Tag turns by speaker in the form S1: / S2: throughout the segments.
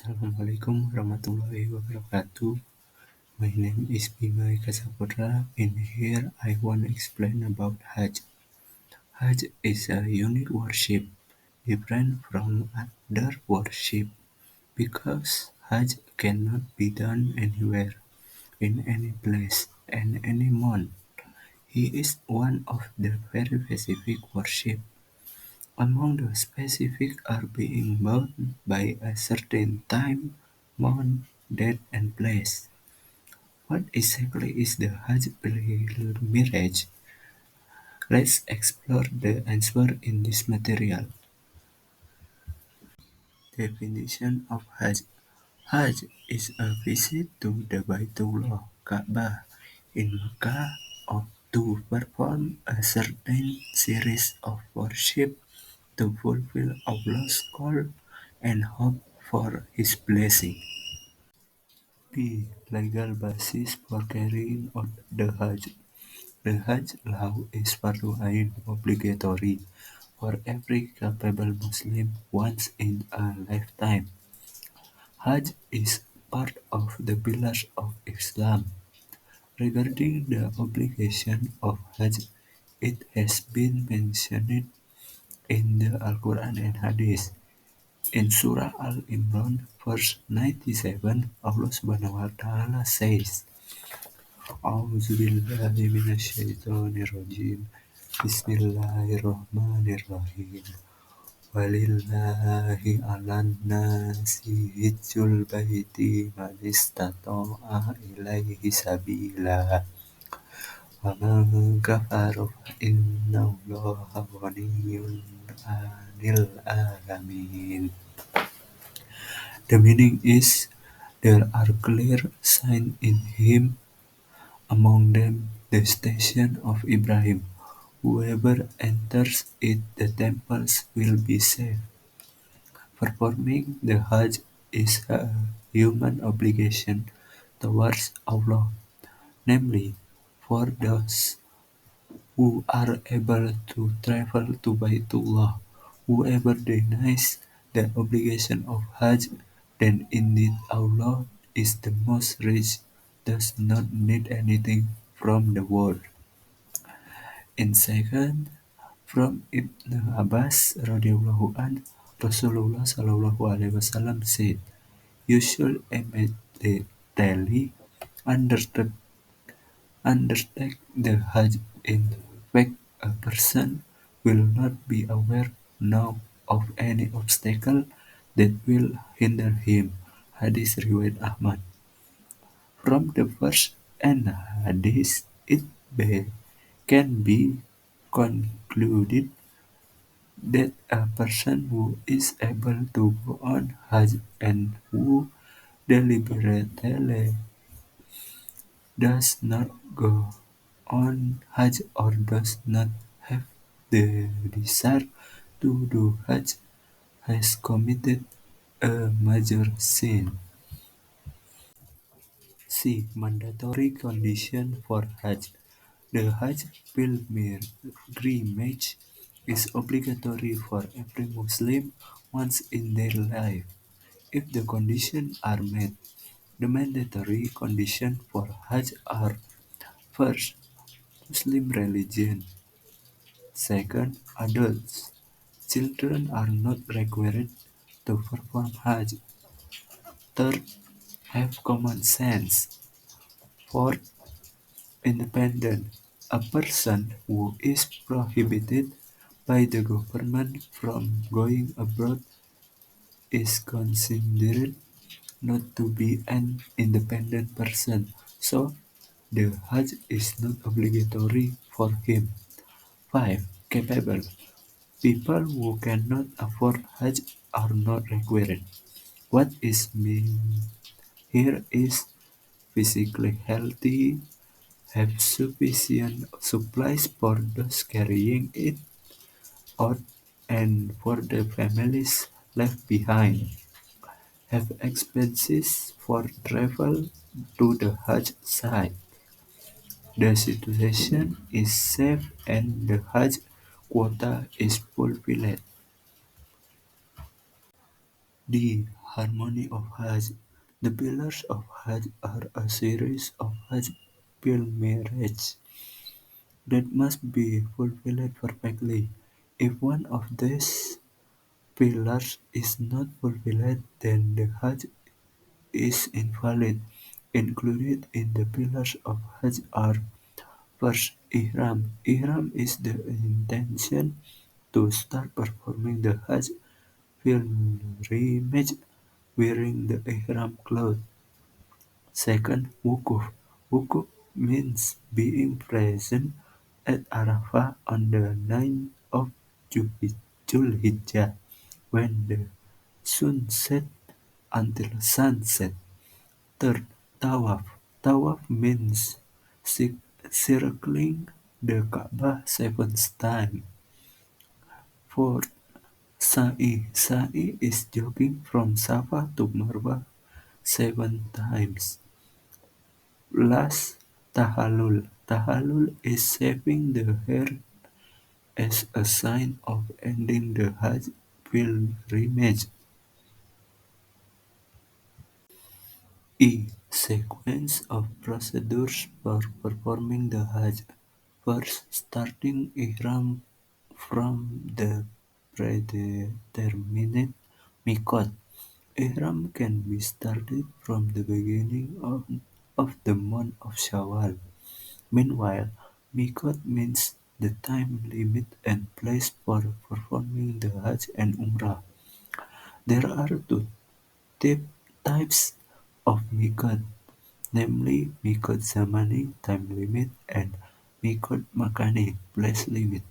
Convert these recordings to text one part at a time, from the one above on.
S1: Assalamualaikum warahmatullahi wabarakatuh. My name is Bima Eka Saputra, and here I want to explain about Hajj. Hajj is a unique worship, different from other worship, because Hajj cannot be done anywhere, in any place, and any month. He is one of the very specific worship. Among the specific are being bound by a certain time, month, date, and place. What exactly is the Hajj pilgrimage? Let's explore the answer in this material. Definition of Hajj. Hajj is a visit to the Baitullah Kaabah in Mecca to perform a certain series of worship to fulfill Allah's call and hope for His blessing. B. Legal basis for carrying out the Hajj. The Hajj law is Fardu Ain, obligatory for every capable Muslim once in a lifetime. Hajj is part of the pillars of Islam. Regarding the obligation of Hajj, it has been mentioned in the Al-Quran and Hadith. In Surah Al-Imran, verse 97, Allah Subhanahu wa Ta'ala says, A'udzu billahi minasyaitonir rajim. Bismillahirrahmanirrahim. Walillahi 'alan nasi hijjul baiti man istata'a ilaihi sabila. Wa man kafara fa innallaha ghaniyyun 'anil 'alamin. The meaning is, there are clear signs in him, among them the station of Ibrahim. Whoever enters it, the temples will be safe. Performing the Hajj is a human obligation towards Allah, namely, for those who are able to travel to Baitullah. Whoever denies the obligation of Hajj, then indeed Allah is the most rich, does not need anything from the world. In second, from Ibn Abbas radhiyallahu an, Rasulullah sallallahu alaihi wasallam said, "You should immediately undertake undertake the Hajj. In fact, a person will not be aware now of any obstacle that will hinder him." Hadis riwayat Ahmad. From the verse and hadith, can be concluded that a person who is able to go on Hajj and who deliberately does not go on Hajj or does not have the desire to do Hajj has committed a major sin. C. Mandatory condition for Hajj. The Hajj pilgrimage is obligatory for every Muslim once in their life, if the conditions are met. The mandatory conditions for Hajj are: first, Muslim religion; second, adults. Children are not required to perform Hajj. Third, have common sense. Fourth, independent. A person who is prohibited by the government from going abroad is considered not to be an independent person, so the Hajj is not obligatory for him. 5. Capable. People who cannot afford Hajj are not required. What is meant here is physically healthy, have sufficient supplies for those carrying it out and for the families left behind, have expenses for travel to the Hajj site, the situation is safe and the Hajj quota is fulfilled. D. Harmony of Hajj. The pillars of Hajj are a series of Hajj pilgrimages that must be fulfilled perfectly. If one of these pillars is not fulfilled, then the Hajj is invalid. Included in the pillars of Hajj are: first, Ihram. Ihram is the intention to start performing the Hajj pilgrimage wearing the Ihram cloth. Second, Wukuf. Wukuf means being present at Arafah on the 9th of Zulhijjah when the sun sets until sunset. Third, Tawaf. Tawaf means circling the Kaabah 7 times. Fourth, Sa'i. Sa'i is jogging from Safa to Marwa 7 times. Last, Tahallul. Tahallul is shaving the hair as a sign of ending the Hajj pilgrimage. Sequence of procedures for performing the Hajj. First, starting ihram from the predetermined miqat. Ihram can be started from the beginning of the month of Shawwal. Meanwhile, miqat means the time limit and place for performing the Hajj and Umrah. There are two types of miqat, namely miqat zamani (time limit) and miqat makani (place limit).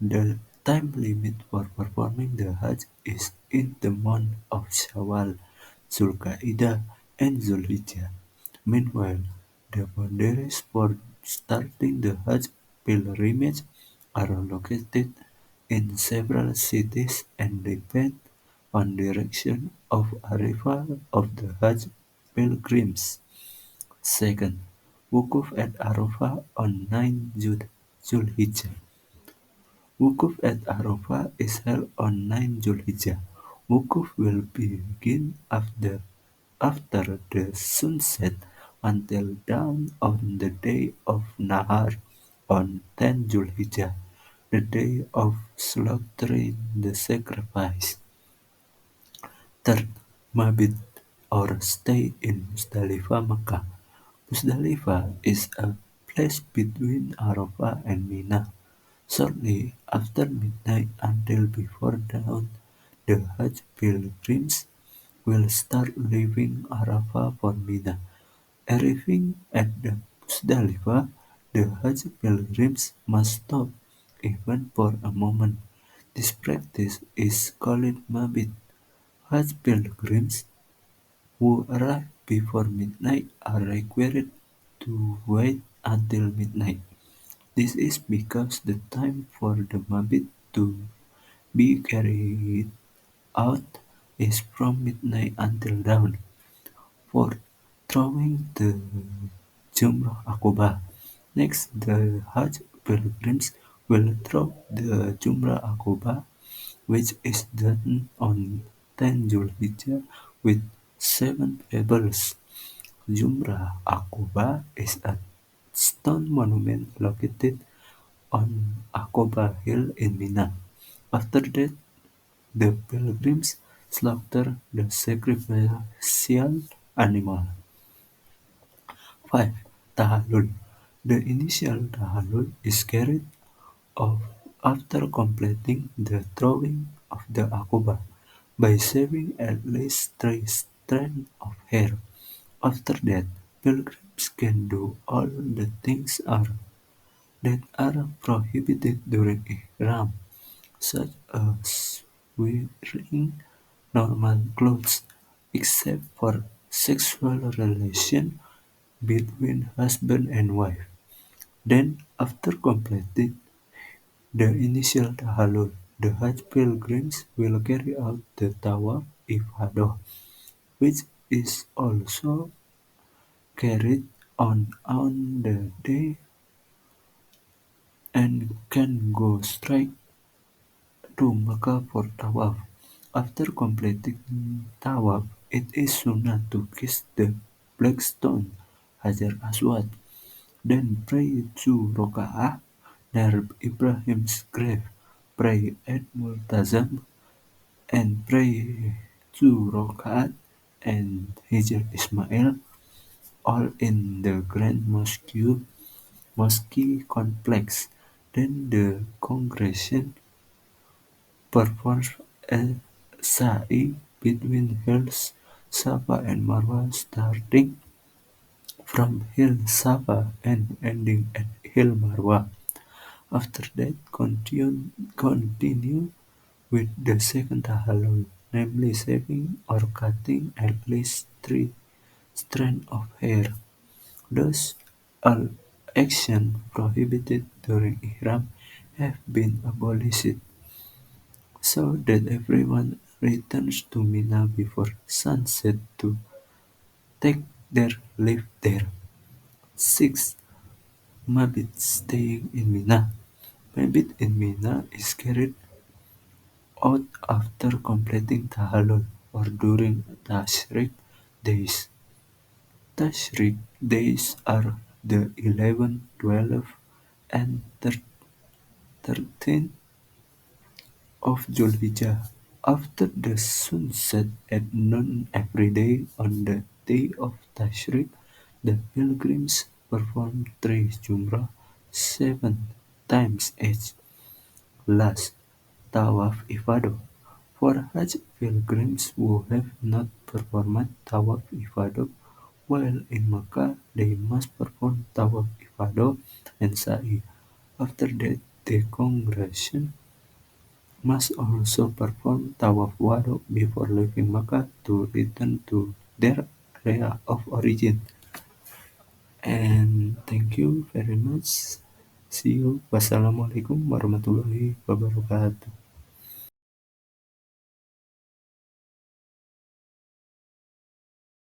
S1: The time limit for performing the Hajj is in the month of Shawwal, Zulqa'dah, and Zulhijjah. Meanwhile, the boundaries for starting the Hajj pilgrimage are located in several cities and depend on direction of arrival of the Hajj pilgrims. Second, Wukuf at Arafah on 9 Zulhijjah. Wukuf at Arafah is held on 9 Zulhijjah. Wukuf will begin after the sunset until dawn on the day of Nahar on 10 Zulhijjah, the day of slaughtering the sacrifice. Third, Mabit or stay in Muzdalifah, Makkah. Muzdalifah is a place between Arafah and Mina. Shortly after midnight until before dawn, the Hajj pilgrims will start leaving Arafah for Mina. Arriving at the Muzdalifah, the Hajj pilgrims must stop, even for a moment. This practice is called Mabit. Hajj pilgrims who arrive before midnight are required to wait until midnight. This is because the time for the Mabit to be carried out is from midnight until dawn. Fourth, throwing the Jumrah Aqobah. Next, the Hajj pilgrims will throw the Jumrah Aqobah, which is done on 10 Zulhijjah with 7 pebbles. Jumrah Aqobah is a stone monument located on Aqobah Hill in Mina. After that, the pilgrims slaughter the sacrificial animal. 5. Tahallul. The initial tahallul is carried off after completing the throwing of the akobah by shaving at least 3 strands of hair. After that, pilgrims can do all the things that are prohibited during ihram, such as wearing normal clothes, except for sexual relation between husband and wife. Then, after completing the initial tahallul, the Hajj pilgrims will carry out the tawaf ifadah, which is also carried on the day and can go straight to Mecca for tawaf. After completing tawaf, it is sunnah to kiss the black stone Hajar Aswad, then pray 2 rakaat near Ibrahim's grave, pray at Multazam, and pray 2 rakaat and Hijr Ismail, all in the Grand Mosque complex. Then the congregation performs a sa'i between hills Safa and Marwa, starting from Hill Safa and ending at Hill Marwa. After that, continue with the second tahallul, namely shaving or cutting at least 3 strands of hair. Thus, all actions prohibited during ihram have been abolished, so that everyone returns to Mina before sunset to take their leave there. 6. Mabit staying in Mina. Mabit in Mina is carried out after completing Tahallul or during Tashriq days. Tashriq days are the 11th, 12th, and 13th of Zulhijjah. After the sunset at noon every day on the day of Tashriq, the pilgrims perform 3 Jumrah 7 times each. Last, Tawaf Ifadah. For Hajj pilgrims who have not performed Tawaf Ifadah while in Makkah, they must perform Tawaf Ifadah and Sa'i. After that, the congregation must also perform Tawaf Wado before leaving Makkah to return to their area of origin. And thank you very much. See you. Wassalamualaikum warahmatullahi wabarakatuh.